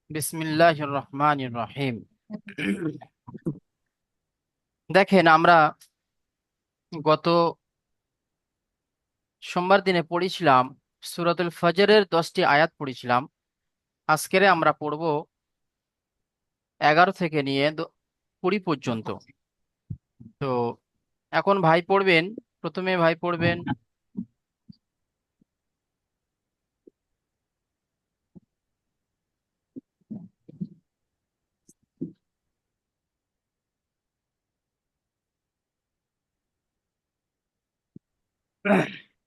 বিসমিল্লাহির রহমানির রহিম। দেখেন, আমরা গত সোমবার দিনে পড়েছিলাম সূরাতুল ফজরের 10টি আয়াত পড়েছিলাম। আজকের আমরা পড়ব 11 থেকে নিয়ে 20 পর্যন্ত। তো এখন ভাই পড়বেন, প্রথমে ভাই পড়বেন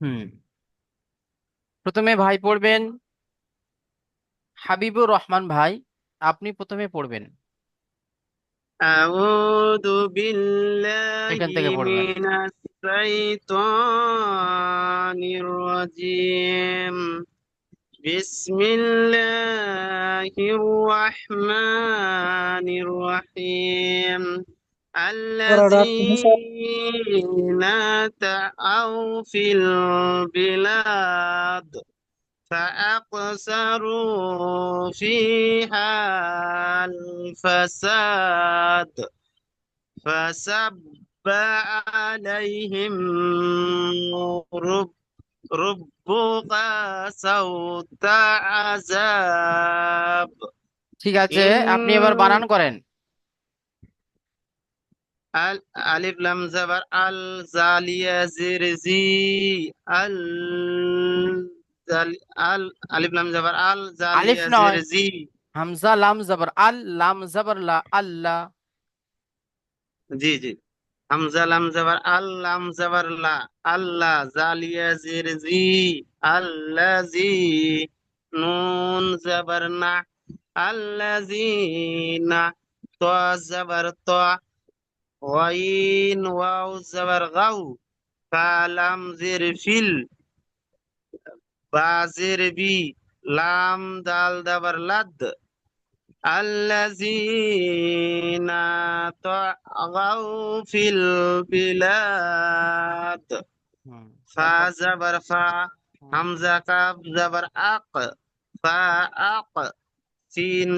হুম প্রথমে ভাই পড়বেন হাবিবুর রহমান ভাই, আপনি প্রথমে পড়বেন, أعوذ بالله এখান থেকে পড়বেন। من الشيطان الرجيم. بسم الله الرحمن الرحيم. الذين تعوا في البلاد فأقصروا فيها الفساد فسب عليهم رب ربك صوت عذاب. ঠিক আছে, আপনি এবার إن বানান করেন। ألف لام زبر زالية زرزي ألف لام زبر আলিফ زالية নয়, زرزي. হামজা লাম জবর আল, লাম জবর লা, আল্লাহ। জি জি, হামজা লাম জবর লাম জবর লা, আল্লাহ জালিয়া জির জি, আল্লাজি, নুন জবর না, আল্লাজিনা, ত জবর ত, ওয়াইন ওয়াও জবর গাও, কালাম জির ফিল, বা জির বি, লাম দাল জবর লাদ, الذين طغوا في البلاد. হুম তারপর فا زبر فا، হুম همزة كاف زبر أق، فا سين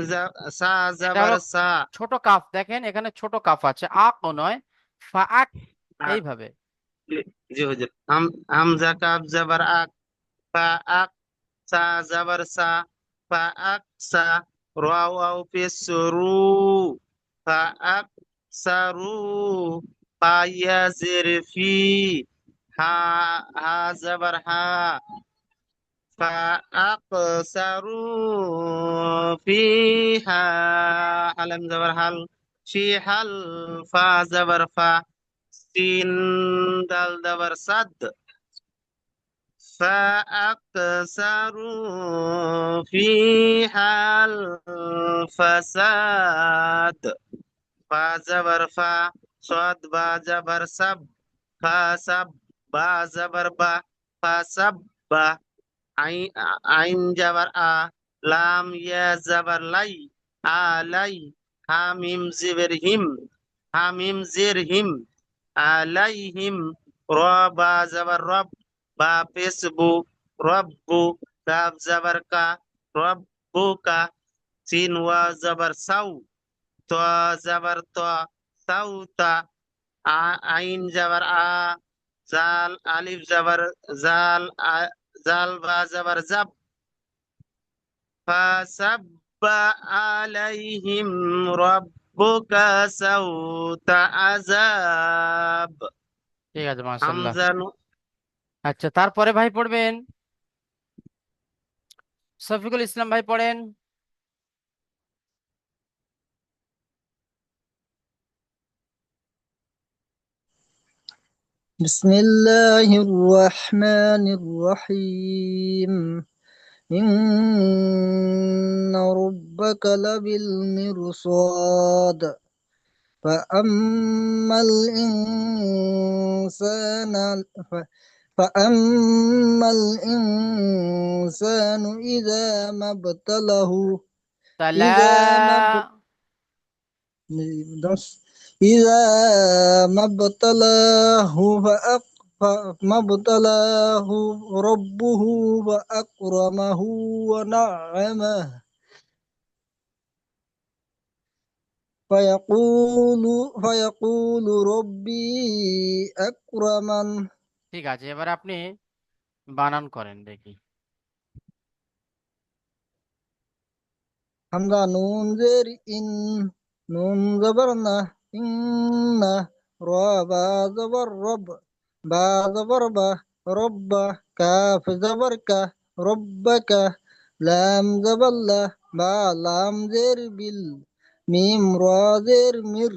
سا এটা হলো زبر سا. ছোট কাফ, দেখেন এখানে ছোট কাফ আছে, আক ও নয়, ফা আক, এইভাবে। जी हुजूर, हमजा काफ जबर अक, फा अक, सा जबर सा, फा अक सा, रा वाव पेश रू, फा अक सारू, फा या जेर फी, हा हा जबर हा, फा अक सारू फीहा, हालम जबर हाल, फी हाल, फा जबर फा, सीन दाल जबर सद, فأكثروا فيها الفساد. فا زبر فا، صاد با زبر سب، فسب، با زبر با، فسب با، عين عين زبر آ، لام يا زبر لي، علي، حاميم زبر هم، حاميم زر هم، عليهم، را با زبر رب، বা পেসবু, রব্বু, কাফ জাবার কা, রব্বুকা, সিন ওয়া জাবার সাউ, ত জাবার ত, সাউতা, আইন জাবার আ, জাল আলিফ জাবার জাল, জাল বা জাবার জাব, ফাসাব্বা আলাইহিম রব্বুকা সাউতা আযাব. ঠিক আছে, মাশাআল্লাহ। হামজা আচ্ছা, তারপরে ভাই পড়বেন শফিকুল ইসলাম ভাই, পড়েন। بسم الله الرحمن الرحيم. إن ربك لبالمرصاد فأما الإنسان فأما الإنسان إذا ما ابتلاه তালা, إذا ما إذا ما ابتلاه ما ابتلاه ربه فأكرمه ونعمه فيقول فيقول ربي أكرمن. ঠিক আছে, এবার আপনি বানান করেন দেখি। حمزة نون زير إن، نون زبرنا إن، را با زبر رب، با زبر با رب، كاف زبر كا ربك، لام زبر لا، با لام زير بال، ميم را زير مر،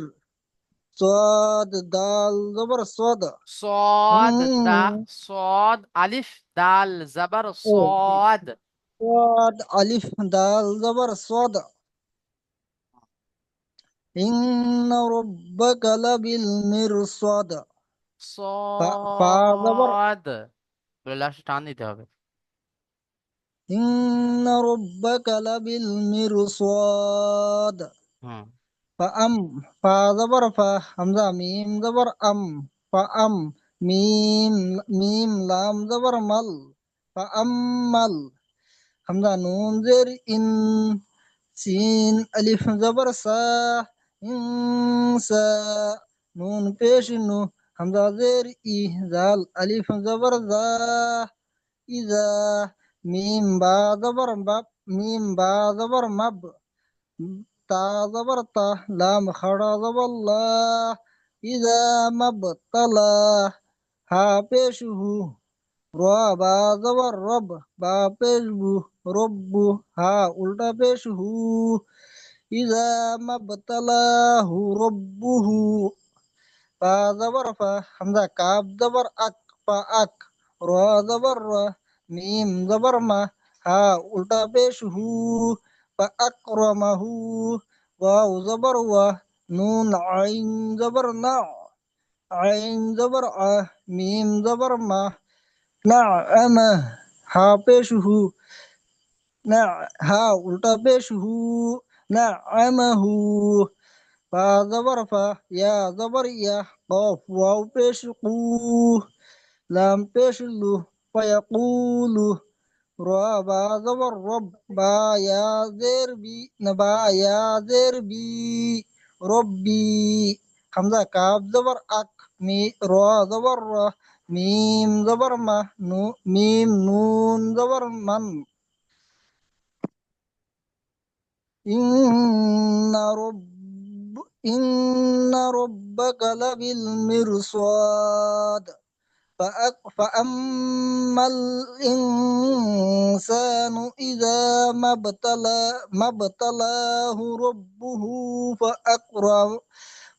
صاد دال زبر صاد. সদ দা, সদ আলিফ দাল জাবার সদ। صاد ألف دال زبر صاد. إن ربك لبالمرصاد. فا زبر، সদ বলে লাস্টে টান দিতে হবে। إن ربك لبالمرصاد. হুম। فأم، فا زبر فا، همزة ميم زبر أم، فأم، ميم، ميم لام زبر مل، فأمل، همزة نون زر إن، سين ألف زبر سا، إنسا، نون پیش نو، همزة زر إي، زال ألف زبر زا، إذا، ميم با زبر باب، ميم با زبر مب، تا زبر تا، لام خڑا زبر لا، إذا مبتلا، ها پیش هو، را با زبر رب، با پیش بو، ربو، ها الٹا پیش ہو، إذا مبتلاه ربه. فا زبر فا، حمزة كاف زبر أك، فا أك، را زبر را، ميم زبر ما، ها الٹا پیش ہو، فأكرمه، واو زبر وا، نون عين زبر نع، عين زبر ع، ميم زبر ما، نعمة، ها پیش ہو، نع، ها الٹا پیش ہو، نعمه. فا زبر فا، يا زبر يا، قاف واو پیش قو، لام پیش لو، فيقول، را با زبر رب، با يا زير بي، نبا يا زير بي، ربي، حمزة كاف زبر أك، مي را زبر را، ميم زبر ما، نو ميم نون زبر من. إن رب إن ربك لبالمرصاد. فأما الإنسان إذا ما ابتلاه ربه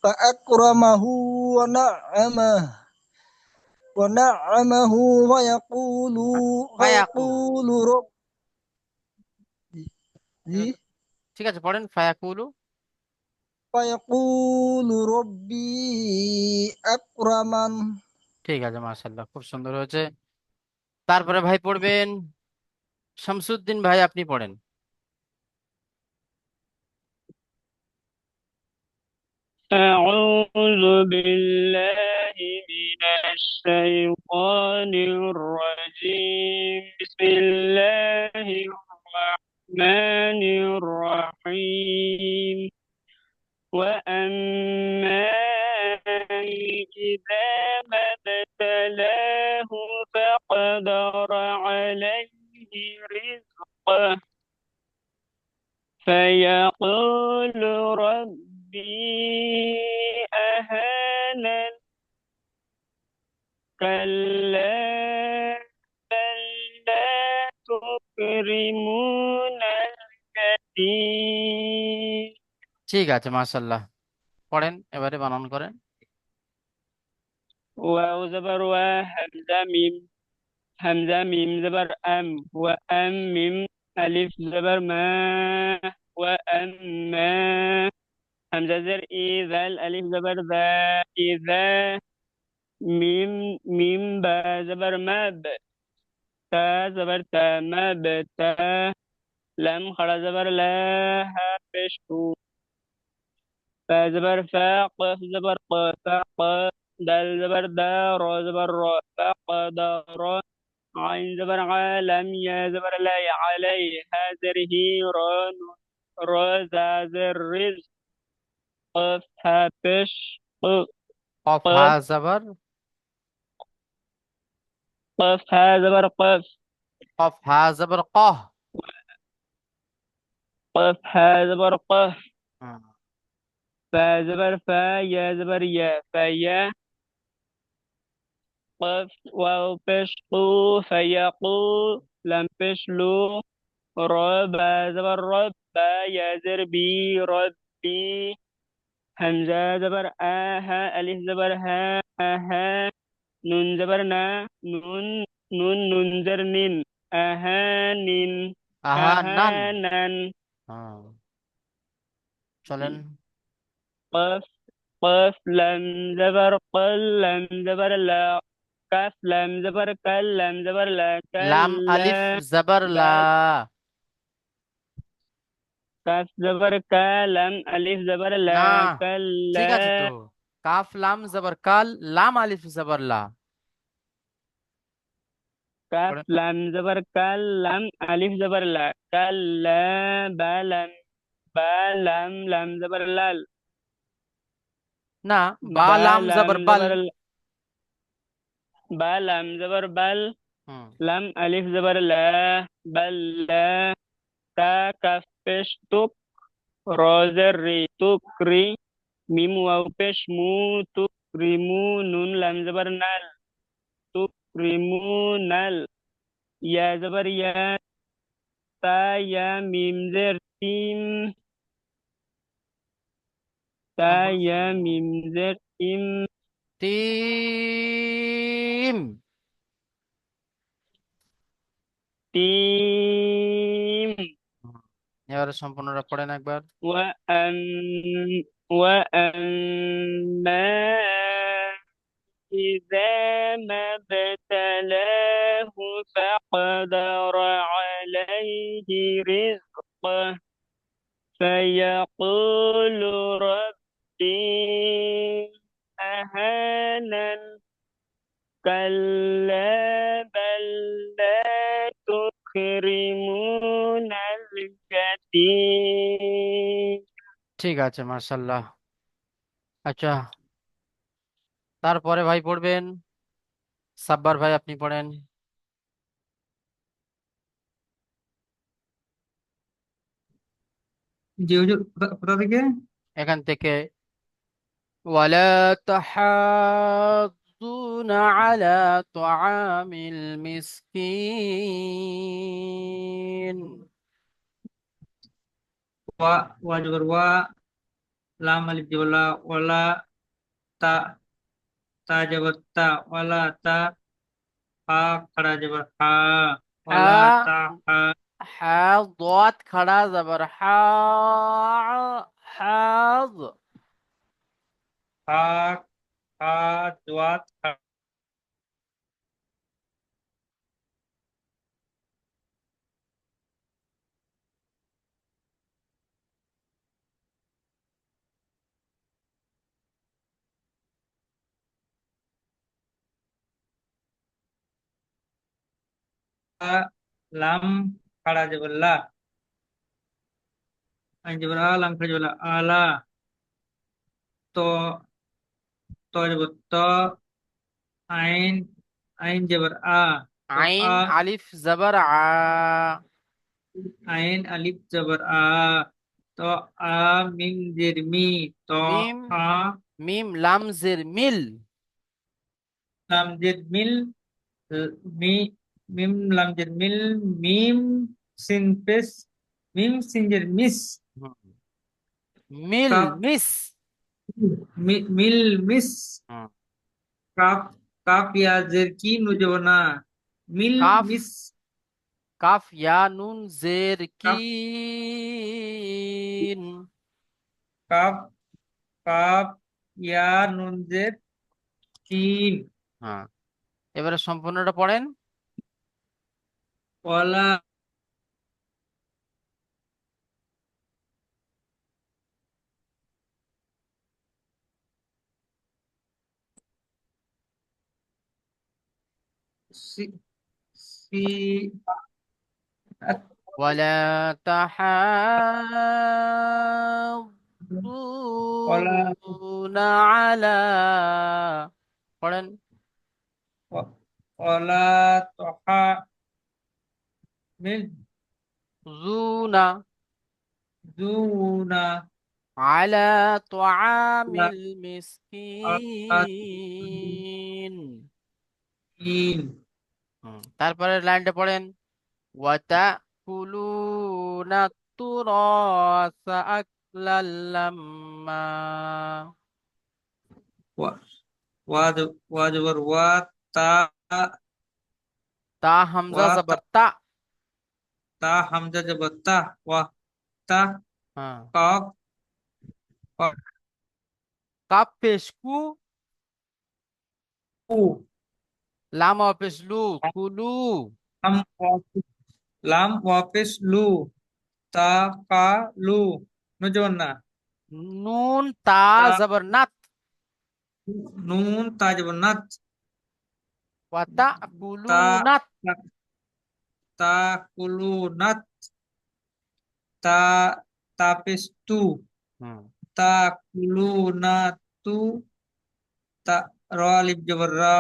فأكرمه ونعمه، ونعمه، ويقول، ফায়াকুল। فيقول ربي، ঠিক আছে, পড়েন ফায়াকুলু। فيقول ربي أكرمن. ঠিক আছে, মাশাআল্লাহ, খুব সুন্দর হয়েছে। তারপরে ভাই পড়বেন শামসুদ্দিন ভাই, আপনি পড়েন। أعوذ بالله من الشيطان الرجيم. بسم الله الرحمن الرحيم. وأما إذا ما ابتلاه فقدر عليه رزقه فيقول ربي أهانن. كلا بل لا تكرمون اليتيم. ঠিক আছে, মাশাআল্লাহ, পড়েন, এবারে বানান করেন। واو زبر همزة ميم، همزة ميم زبر أم، وأم ميم ألف زبر ما، وأما، همزة زر إذا الألف زبر ذا، إذا، ميم ميم با زبر ما ب، تا زبر تا ما ب تا، لم خرا زبر لا، ها پیش هو، فا زبر فا، قاف زبر قا، فق، دال زبر دا، را زبر را، فقدر، عين زبر ع، لم يا زبر لا، عليه، ها زر هي، را، را زا زر رز، قف ها بش ق- কফ হা قف জবর, قف ها زبر قف কফ হা জবর কহ। قف ها زبر قف হুম। فا زبر فا يا زبر يا فيا قف واو بش قو فيقو لم بش لو رب زبر رب يا زربي ربي همزة زبر ها ألف زبر ها نون زبر نون نون زر نين أهانين আহা নান। أهانن হুম, চলেন। قف قف لم زبر قل لم زبر لا كف لم زبر كل لم زبر لا লাম আলিফ كلا জবর লা। بل كف زبر كا لم ألف زبر না, لا ঠিক আছে তো। كلا কাফ লাম জবর কাল, লাম আলিফ জবর লা। كف পড়েন। لم زبر كل لم ألف زبر لا كلا بلم بلم لم زبر لال না, বা লাম بلم জবর বাল। زبر بلم زبر بل হুম। لم ألف زبر لا بل لا تا كف بش تك را زر ري تكري ميم واو بش مو تكرمو نون لم زبر نال تكرمونال يا زبر يا تا يا ميم زر تيم تا يا ميم زر تيم তিম। تيم হুম। এবারে সম্পূর্ণটা পড়েন একবার। وأن وأما إذا ما ابتلاه فقدر عليه رزقه فيقول ربي أهانن كلا بل لا تكرمون اليتيم ঠিক আছে, মার্শাল্লাহ। আচ্ছা, তারপরে ভাই পড়বেন সাব্বার ভাই, আপনি পড়েন জি হুজুর, কোথা থেকে? এখান থেকে। ولا تحاضون على طعام المسكين। ওয়া, ওয়া জবর ওয়া, লাম আলিফ জবর লা, ওয়ালা, তা, তা জবর তা, ওয়ালা তা, হা খড়া জবর হা, ওয়ালা তা حا হা, حا ضاد खड़ा जबर حا حاض। হা, হা দোয়াত হা, লাম খড়া জবর লা, আইন জবর আ, লাম খড়া জবর লা, আলা, তো, তো জবর ত, আইন, আইন জবর আ, তো আ, आइन अलिफ जबर आ। আইন আলিফ জবর আ, তো আ, মিম জের মি, তো मीम আ, मीम लाम जिर मिल। লাম জের মিল, মি, মিম লাম জের মিল, মিম সিন পেশ, মিম সিনজের মিস, मिल কাপ, मिस। মিল মিস, হুম। কাপ, কাপ ইয়াজের কি নুজবনা, মিল काफ মিস, काफ या नून जेर কাপ, कीन। কাপ, কাপ ইয়া নুনজের কিন, হ্যাঁ, এবারে সম্পূর্ণটা পড়েন। ওয়ালা, সি, সি, ولا تحاضون ولا يقولون على পড়েন ولا تحاضون জুনা على طعام على المسكين তারপরে লাইনটা পড়েন وتأكلون التراث أكلا لما ওয়াজবর ওয়া তা তা হামজা ওয়া তা জবর তা তা হামজা জবর তা ওয়া তা হ্যাঁ কফ কফ কাপ পেশ কু কু লাম পেশ লু কুলু লাম ওয়াফিস লাম ওয়াফিস লু তা কা লু নুজন না নুন তা তা জবর নাত নুন তা জবর নাত তা وتأكلونت তা কুলু নাত তা তাপিস তু হুম তা কুলু না তু তা র আলিফ জবর রা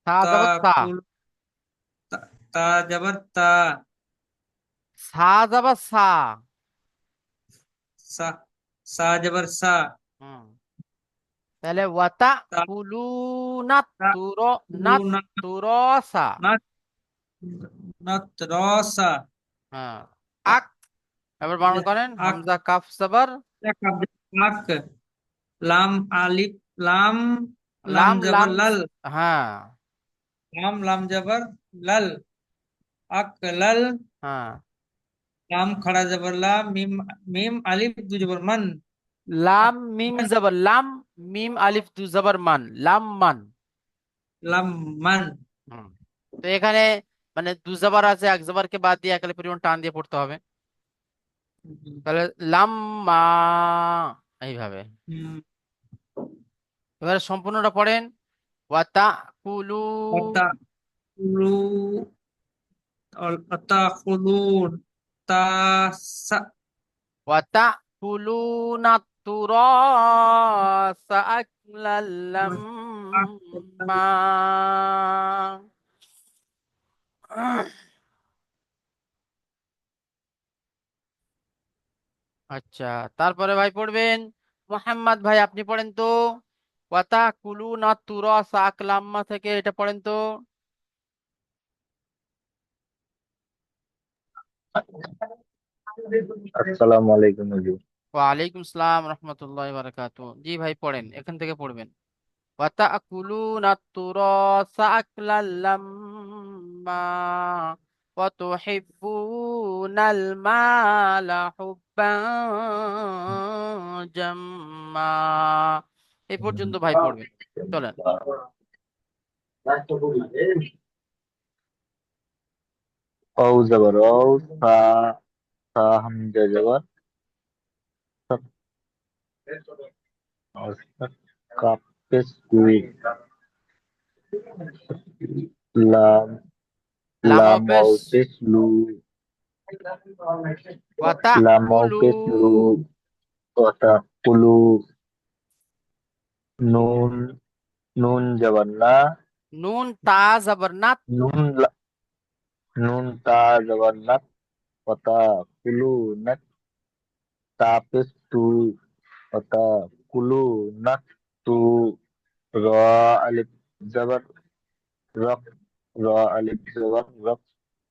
তা তা জবর তা কুল তা তা জবর তা সা জবর সা সা সা জবর সা হুম তাহলে তা ওয়াতাকুলুনাত তা তুর কুলু নাত না তুরসা নাত নাত রসা হ্যাঁ আক এবার বানান করেন আক হামজা কাফ জবর আক লাম আলিফ লাম লাম লাম জবর লাম লাল হ্যাঁ লাম জবর লাল আক লাল হ্যাঁ লাম খড়া জবর লা মিম মিম আলিফ দু জবর মান লাম আক মিম মান জবর লাম মিম আলিফ দু জবর মান লাম মান লাম মান হুম তো এখানে মানে দু জবর আছে এক জবরকে বাদ দিয়ে একালে পরিমাণ টান দিয়ে পড়তে হবে তাহলে লাম্মা এইভাবে হুম, এবারে সম্পূর্ণটা পড়েন ওয়াতা কুলু আতা কুলু আতা কুলুন তা সা ওয়াতা কুলুনা তুরাসা আকলাল লাম্মা আচ্ছা তারপরে ভাই পড়বেন মোহাম্মদ ভাই আপনি পড়েন তো ওয়াতা কুলুনা তুরাসা আকলাম্মা থেকে এটা পড়েন তো আসসালামু আলাইকুম হুজুর। ওয়ালাইকুম আসসালাম রহমতুল্লাহ বারাকাতু জি ভাই পড়েন এখান থেকে পড়বেন وتأكلون التراث أكلا لما وتحبون المال حبا جما এই পর্যন্ত ভাই পড়বেন চলেন অউ জবর অউ সা সা হামজা জবর সৎ और কাপ পেশ দুই লাম লাম লাম পেশ অউ পেশ লু লাম অউ وتأكلوا পেশ লু কথা কুলু নুন নুন জবর না নুন তা জবর নাত নুন নুন তা জবর নাত কথা কুলু নাত তা পেশ তু কথা কুলু নাত তু র আলিফ জবর রক র আলিফ জবর রক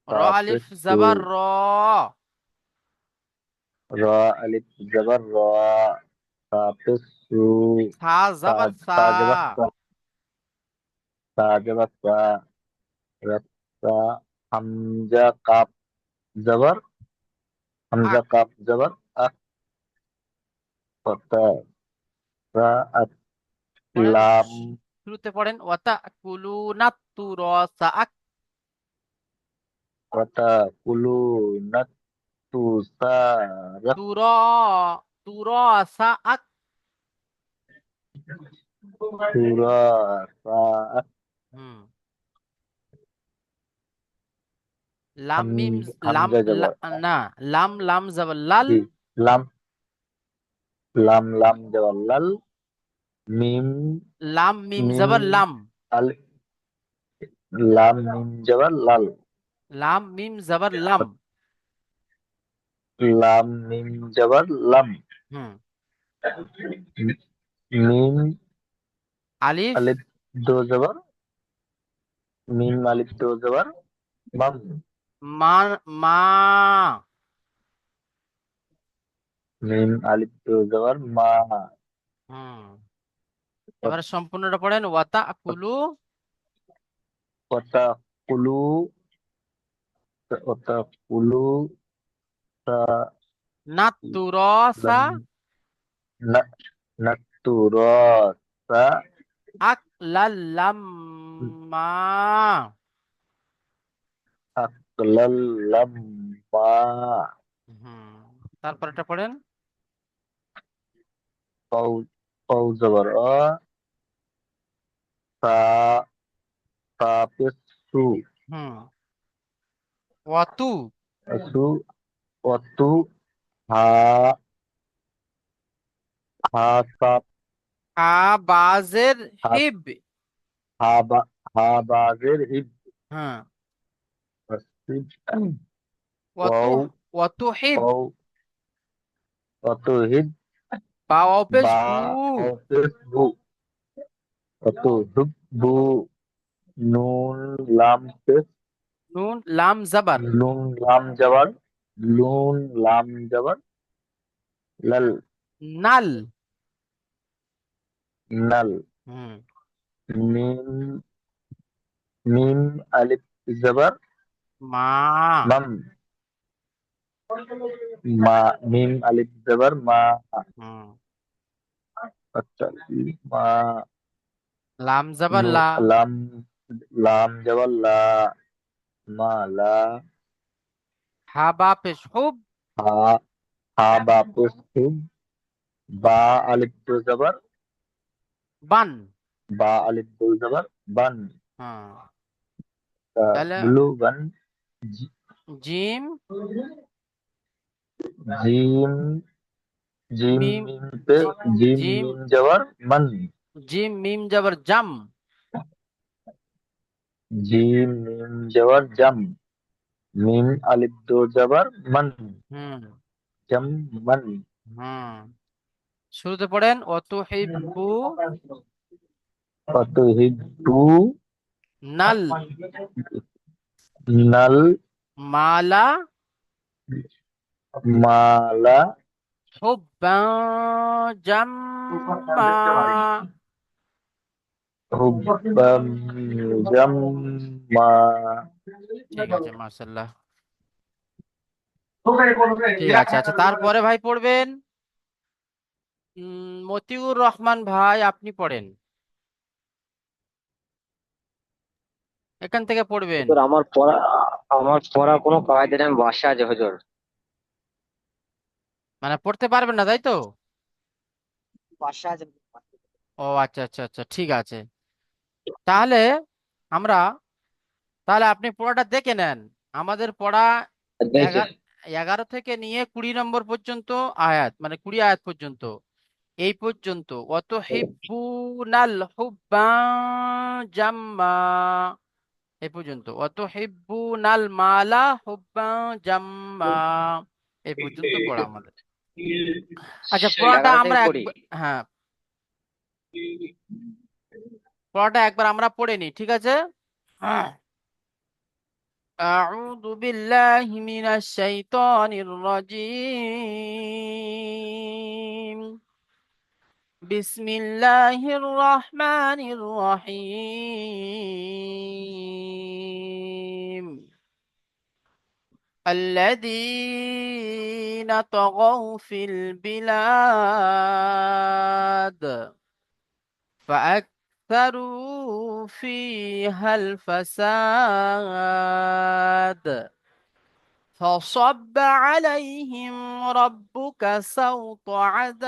র তা আলিফ পেশ তু জবর র র আলিফ জবর র তা পেশ সু সা তা জবর সা তা জবর সা তা জবর সা রক্তা হামজা কাপ জবর হামজা আক কাপ জবর আক কথা রা আত পড়েন লাম শুরুতে পড়েন ওয়াতাকুলুনা তুরাসা কথা কুলু নাত তু সা রক তুরা তুরাসা সুরা সা হুম লাম মিম লাম হামজা জবর না লাম লাম জবর লাল জি লাম লাম লাম জবর লাল, মিম লাম মিম মিম জবর লাম, আলিফ, লাম মিম জবর লাল, লাম মিম জবর লাম। লাম মিম জবর লাম, হুম। মিম আলিফ আলিফ দো জবর, মিম আলিফ দো জবর মাম, মা, মা। মিম আলিফ দো জবর মা। হুম। এবারে সম্পূর্ণটা পড়েন। ওয়াতা কুলু, ওয়াতা কুলু, ওয়াতা কুলু তা নাতুরসা, লাম না নাতুরাসা আকলাল্লাম্মা। আকলাল লাম্মা। হুম। তারপর এটা পড়েন। ফাউ ফাউ জবর সা, সা পেশ সু, হুম। ওয়াতু, সু অতু, হা, হা সা, হা বাজের হা হিব। হা বা, হা বাজের হিব, হ্যাঁ। আসিব, ওয়াতু, ওয়াও ওয়াতু হিব, ওয়াও অতু হিব, বা অপেশ বা বু, ও পেশ বু, অতু হুব বু, নুন লাম পেশ, নুন লাম জাবার, নুন লাম জবর, নুন লাম জবর লাল, নাল। নাল, হুম। মিম মিম আলিফ জবর মা, মাম, মা মিম আলিফ জবর মা। হুম। আচ্ছা, মা, লাম জাবার নু লা, লাম, লাম জবর লা, মা লা, হা বা পেশ হুব, হা, হা বা পেশ হুব, বা আলিফ দো জবর, বান। বা আলিফ দো জবর বান, হ্যাঁ। তা তাহলে ব্লু বান, জি- জিম, জিম, জিম মিম, মিম पे জি- জিম জিম, মিম জবর মান, জিম মিম জাবার জাম। জিম মিম জবর জাম, মিম আলিফ দো জবর মান, হুম। জাম মান। হুম। শুরুতে পড়েন অতু হিব্বু ফাতুহিব্বু নাল নাল মালা মালা হুব্বান জাম্মা। হুব্বাম জাম্মা। ঠিক আছে, মাশাআল্লাহ। ঠিক আছে। আচ্ছা, তারপরে ভাই পড়বেন মতিউর রহমান ভাই, আপনি পড়েন, এখান থেকে পড়বেন। হুজুর আমার পড়া কোনো কায়দা নেই, আমি বাসায় আছি হুজুর। মানে পড়তে পারবেন না, তাই তো? বাসায় আছি। ও আচ্ছা আচ্ছা আচ্ছা, ঠিক আছে। তাহলে আমরা, তাহলে আপনি পড়াটা দেখে নেন। আমাদের পড়া দেখছি। 11 থেকে নিয়ে 20 নম্বর পর্যন্ত আয়াত, মানে 20 আয়াত পর্যন্ত, এই পর্যন্ত অত হিব্বুনাল হুব্বা জাম্মা, এই পর্যন্ত অত হিব্বুনাল মালা হুব্বা জাম্মা, এই পর্যন্ত পড়া আমাদের। আচ্ছা, পড়াটা 11 থেকে আমরা পড়ি। একবার, হ্যাঁ, পড়াটা একবার আমরা পড়ে নিই, ঠিক আছে? হ্যাঁ। أعوذ بالله من الشيطان الرجيم. بسم الله الرحمن الرحيم. الذين طغوا في البلاد فأكثروا فيها الفساد فصب عليهم ربك سوط عذاب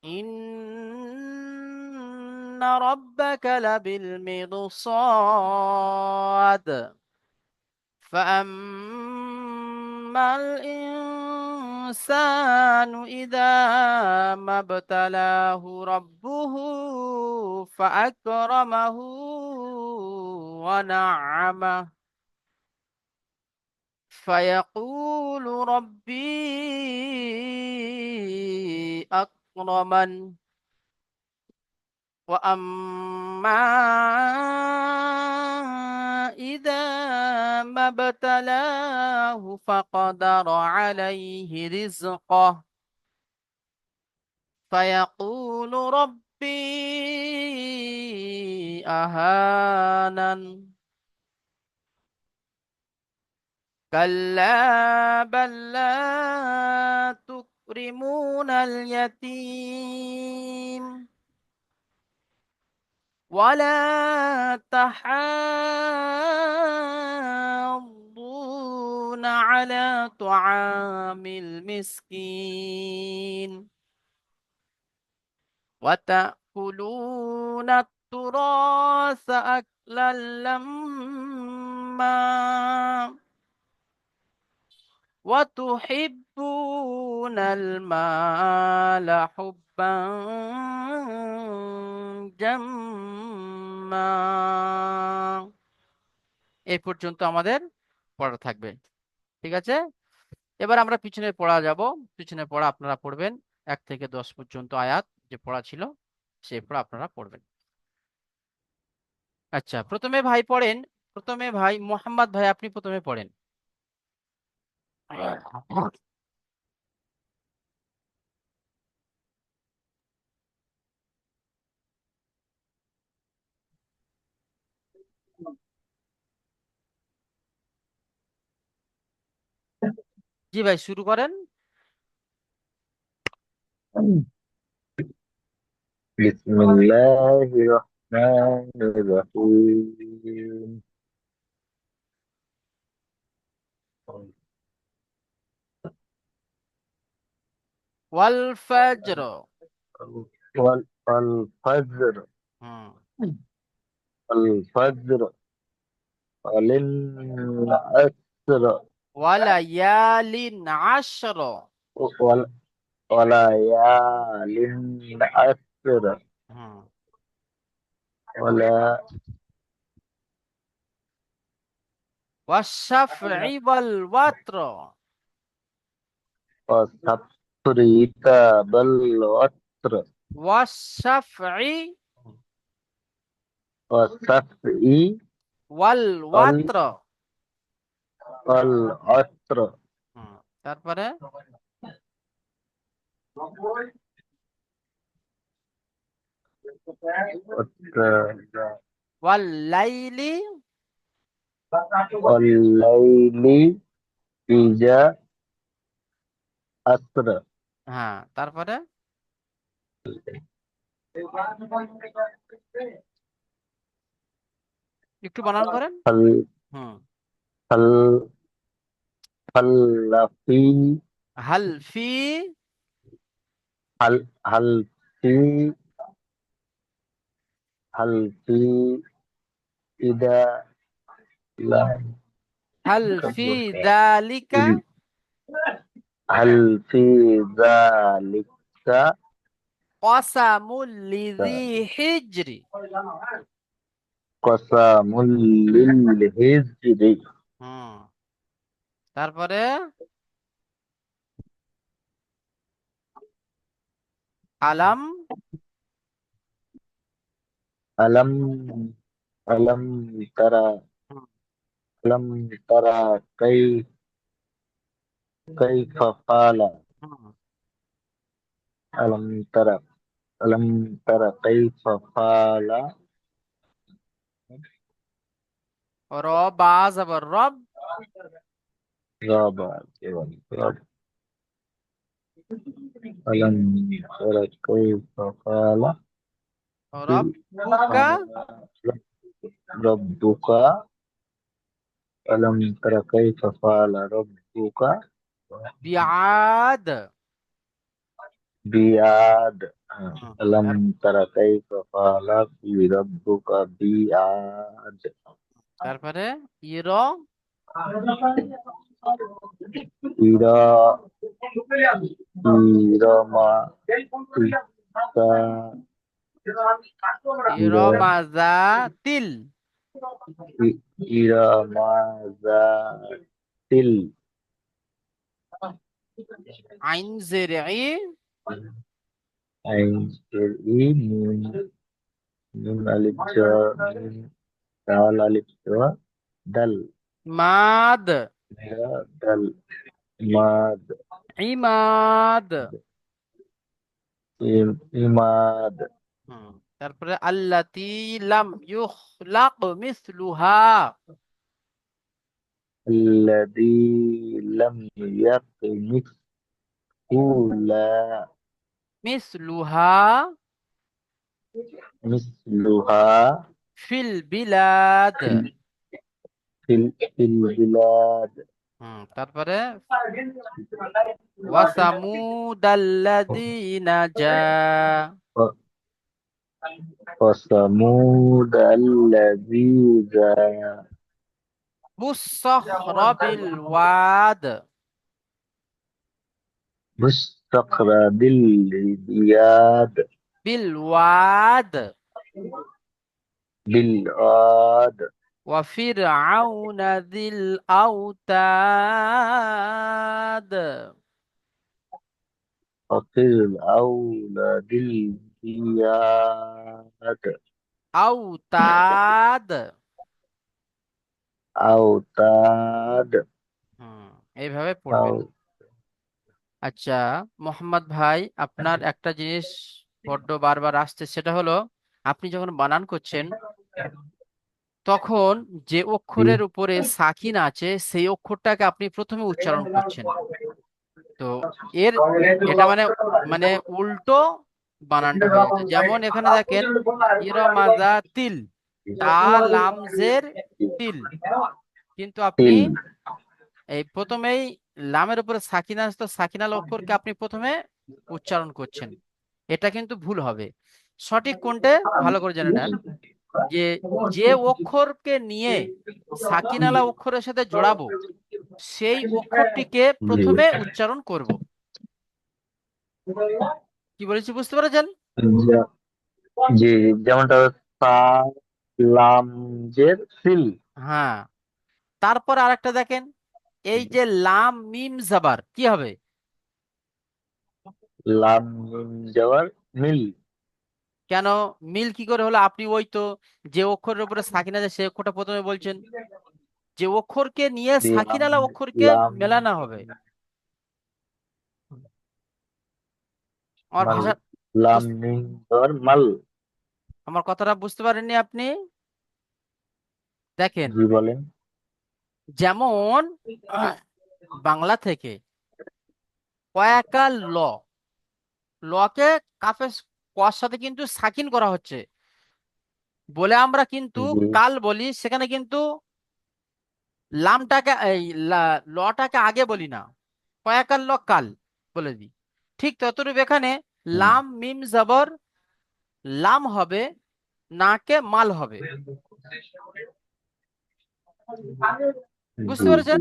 إن ربك لبالمرصاد فأما الإنسان الإنسان إذا ما ابتلاه ربه فأكرمه ونعمه فيقول ربي أكرمن وأما إذا ما ابتلاه فقدر عليه رزقه فيقول ربي أهانن كلا بل لا تكرمون اليتيم ولا تحاضون على طعام المسكين وتأكلون التراث أكلا لما وتحبون المال حبا جما এই পর্যন্ত আমাদের পড়া থাকবে। ঠিক আছে, এবার আমরা পিছনে পড়া যাব। পিছনে পড়া আপনারা পড়বেন 1 থেকে 10 পর্যন্ত আয়াত যে পড়া ছিল সেই পড়া আপনারা পড়বেন। আচ্ছা, প্রথমে ভাই পড়েন। প্রথমে ভাই মোহাম্মদ ভাই আপনি প্রথমে পড়েন। জি ভাই শুরু করেন। بسم الله الرحمن الرحيم ওয়াল ফজর। والفجر হুম। الفجر والعصر ওয়ালায়ালিন আশর। وال- وليال عشر হুম। ولا ওয়াশাফঈ ওয়াল ওয়াতর। وسبريت بالوتر ওয়াশাফঈ وسفئ ওয়াল ওয়াতর। والعطر হুম, তারপরে ওয়াল লাইলি। والليل إذا أسر হ্যাঁ, তারপরে একটু বানান করেন। هل হুম। هل هل في হাল ফি هل في هل في إذا لا হাল ফি যালিকা هل في ذلك কসামুল লিযি হিজরি। قسم للهجر হুম, তারপরে আলাম ألم ألم ترى হুম, ألم ترى كيف فعل হুম, ألم ترى ألم ترى كيف فعل র বা জবর রব। رب رب ألم ترى كيف فعل রব্বুকা ربك ألم ترى كيف فعل ربك বিআদ। بعاد হুম, ألم ترى كيف فعل ربك بعاد তারপরে ইর إلى ইরমা ইসা ইরমাজাতিল ইরামাজাতিল আইন জের ই আইন এর ই নুন নুন আলিফ মিম দাল আলিফ দাল মাদ দাল মাদ ইমাদ। ইমাদ তারপরে আল্লাতী লাম ইউখলাক মিসলুহা الذي لم يطمثه মিসলুহা مثلها ফিল বিলাদ। في البلاد তারপরে ওয়াসামুদাল্লাযীনা وثمود الذي جاء বুসসখরা বিল ওয়াদ مستقر بالبياد বিল ওয়াদ بالعاد ওয়া ফিরআউনা যিল আওতাদ وفرعون ذي الأوتاد আওতাদ। أوتاد এইভাবে পড়বেন। আচ্ছা মোহাম্মদ ভাই, আপনার একটা জিনিস বড্ড বারবার আসছে, সেটা হলো আপনি যখন বানান করছেন তখন যে অক্ষরের উপরে সাকিন আছে সেই অক্ষরটাকে আপনি প্রথমে উচ্চারণ করছেন। তো এর এটা মানে মানে উল্টো বানানটা হয়ে যাচ্ছে। যেমন এখানে দেখেন ইরমাজা তিল, তা লাম জের তিল, কিন্তু আপনি তিল এই প্রথমেই লামের উপরে সাকিন আছে, তো সাকিনাল অক্ষরকে আপনি প্রথমে উচ্চারণ করছেন, এটা কিন্তু ভুল হবে। সঠিক কোনটা ভালো করে জেনে নেন, যে যে অক্ষরকে নিয়ে সাকিনালা অক্ষরের সাথে জোড়াবো সেই অক্ষরটিকে জি প্রথমে উচ্চারণ করব। কি বলেছি বুঝতে পেরেছেন? যে- জি যেমনটা তা লাম জের সিল হ্যাঁ, তারপর আরেকটা দেখেন, এই যে লাম মিম জাবার কি হবে? লাম মিম যাওয়ার মিল কেন মিল কি করে হলো? আপনি ওই তো যে অক্ষরের উপরে সাকিন আছে সেই অক্ষরটা প্রথমে বলছেন, যে অক্ষরকে নিয়ে লাম সাকিনালা অক্ষরকে লাম মেলানো হবে। আমার মাল ভাষা লাম বুঝ- মিম যাওয়ার মাল আমার কথাটা বুঝতে পারেননি আপনি? দেখেন, জি বলেন যেমন বাংলা থেকে কয়াকার লকে কাফে কর সাথে কিন্তু সাকিন করা হচ্ছে বলে আমরা কিন্তু জি কাল বলি, সেখানে কিন্তু লামটাকে লটাকে আগে বলি না, কয়াকার কাল বলে দিই। ঠিক ততরূপ এখানে লাম মিম জবর লাম হবে, নাকে মাল হবে। বুঝতে জি জি পেরেছেন?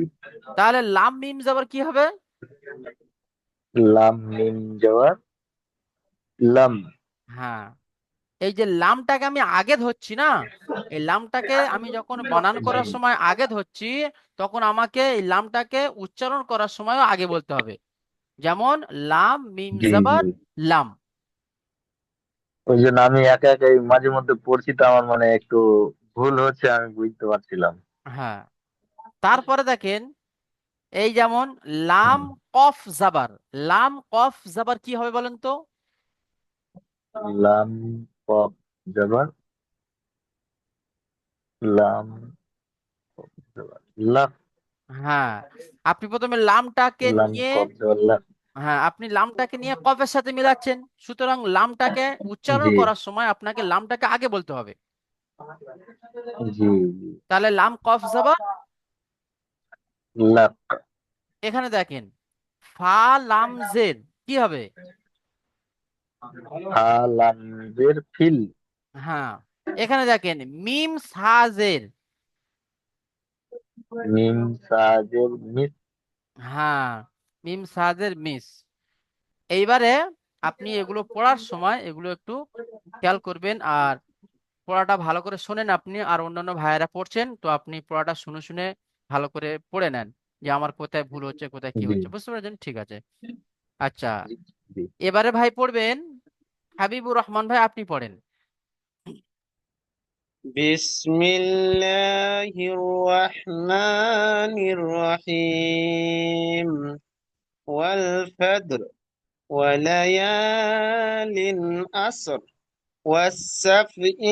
তাহলে লাম মিম জবর কি হবে? লাম মিম যাওয়ার লাম হ্যাঁ, এই যে লামটাকে আমি আগে ধরছি না, এই লামটাকে আমি যখন বানান করার সময় আগে ধরছি, তখন আমাকে এই লামটাকে উচ্চারণ করার সময়ও আগে বলতে হবে। যেমন লাম মিম জি জি জাবার লাম। ওই জন্য আমি একা একাই মাঝে মধ্যে পড়ছি তো আমার মানে একটু ভুল হচ্ছে আমি বুঝতে পারছিলাম হ্যাঁ, তারপরে দেখেন এই যেমন লাম কফ জাবার, লাম কফ জাবার কি হবে বলেন তো? লাম কফ যাবার লাম যাবার লাফ হ্যাঁ, আপনি প্রথমে লামটাকে লাম নিয়ে, কফ যাবার লাফ হ্যাঁ আপনি লামটাকে নিয়ে কফের সাথে মিলাচ্ছেন, সুতরাং লামটাকে উচ্চারণ জি করার সময় আপনাকে লামটাকে আগে বলতে হবে। জি জি তাহলে লাম কফ জাবার। লাফ এখানে দেখেন ফা লাম জের কি হবে? হা লাম জের ফিল হ্যাঁ, এখানে দেখেন মিম সাজের। মিম সাজের মিস হ্যাঁ, মিম সাদের মিস। এইবারে আপনি এগুলো পড়ার সময় এগুলো একটু খেয়াল করবেন, আর পড়াটা ভালো করে শোনেন। আপনি আর অন্যান্য ভাইয়েরা পড়ছেন তো আপনি পড়াটা শুনে শুনে ভালো করে পড়ে নেন যে আমার কোথায় ভুল হচ্ছে কোথায় কি জি হচ্ছে, বুঝতে পেরেছেন? ঠিক আছে। আচ্ছা, জি জি। এবারে ভাই পড়বেন হাবিবুর রহমান ভাই, আপনি পড়েন। بسم الله الرحمن الرحيم والفجر وليال عشر والسفء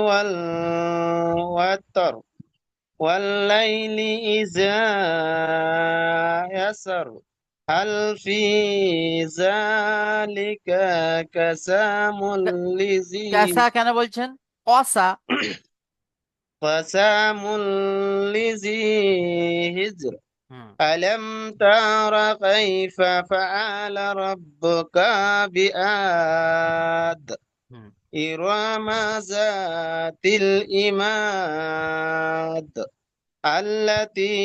والوتر والليل إذا يسر هل في ذلك قسم لذي ক্যাসা কেন বলছেন? কসা। قسم لذي هجر হুম ألم تر كيف فعل ربك بآد হুম إرم ذات الإماد التي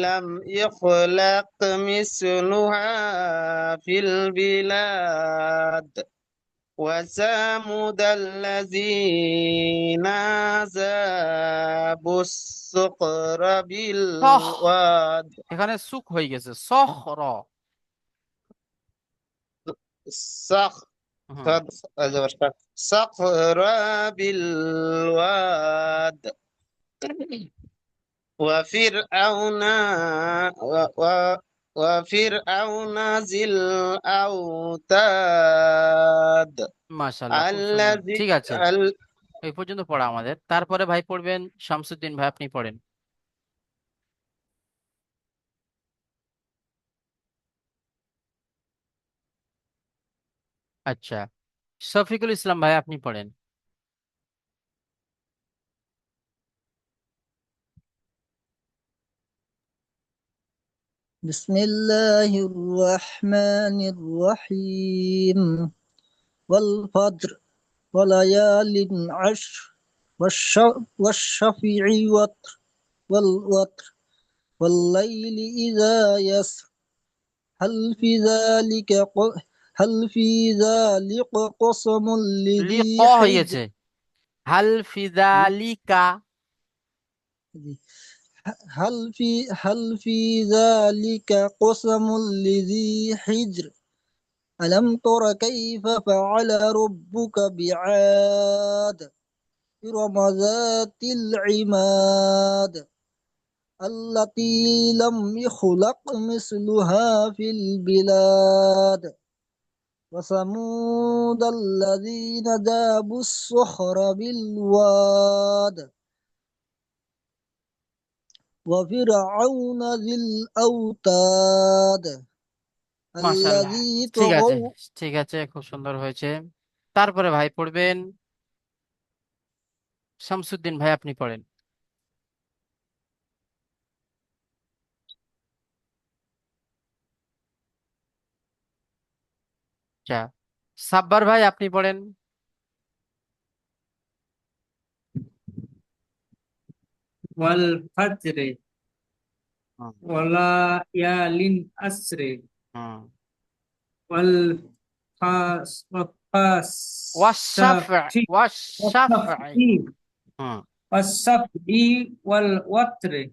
لم يخلق مثلها في البلاد وثمود الذين جابوا الصخر সহ, بالواد এখানে সুখ হয়ে গেছে, সহ র। الصخر হুম صخر بالواد وفرعون وفرعون ذي الأوتاد মাশাআল্লাহ, খুব সুন্দর, الذي ঠিক আছে। এই পর্যন্ত পড়া আমাদের। তারপরে ভাই পড়বেন শামসুদ্দিন ভাই, আপনি পড়েন। আচ্ছা, শফিকুল ইসলাম ভাই, আপনি পড়েন। بسم الله الرحمن الرحيم والفجر وليال عشر والشفع والوتر والليل إذا يسر هل في ذلك هل في ذلك قسم লি لذي ক হয়ে حجر গেছে, হাল ফিদালিকা। هل في ذلك قسم لذي حجر ألم تر كيف فعل ربك بعاد إرم ذات العماد التي لم يخلق مثلها في البلاد وثمود الذين جابوا الصخر بالواد وفرعون ذي الأوتاد মাশাআল্লাহ, الذي ঠিক আছে, طغوا ঠিক আছে, খুব সুন্দর হয়েছে। তারপরে ভাই পড়বেন শামসুদ্দিন ভাই, আপনি পড়েন। আচ্ছা, সাব্বার ভাই, আপনি পড়েন। ওয়াল ফাজরে হুম ওয়ালায়ালিন আসরে হুম ওয়াল ফাস ওয়াশাফি ফাসাফি ওয়াশাফি। ওয়াসাফি হুম ওয়াসাফি ওয়াল ওয়াতরে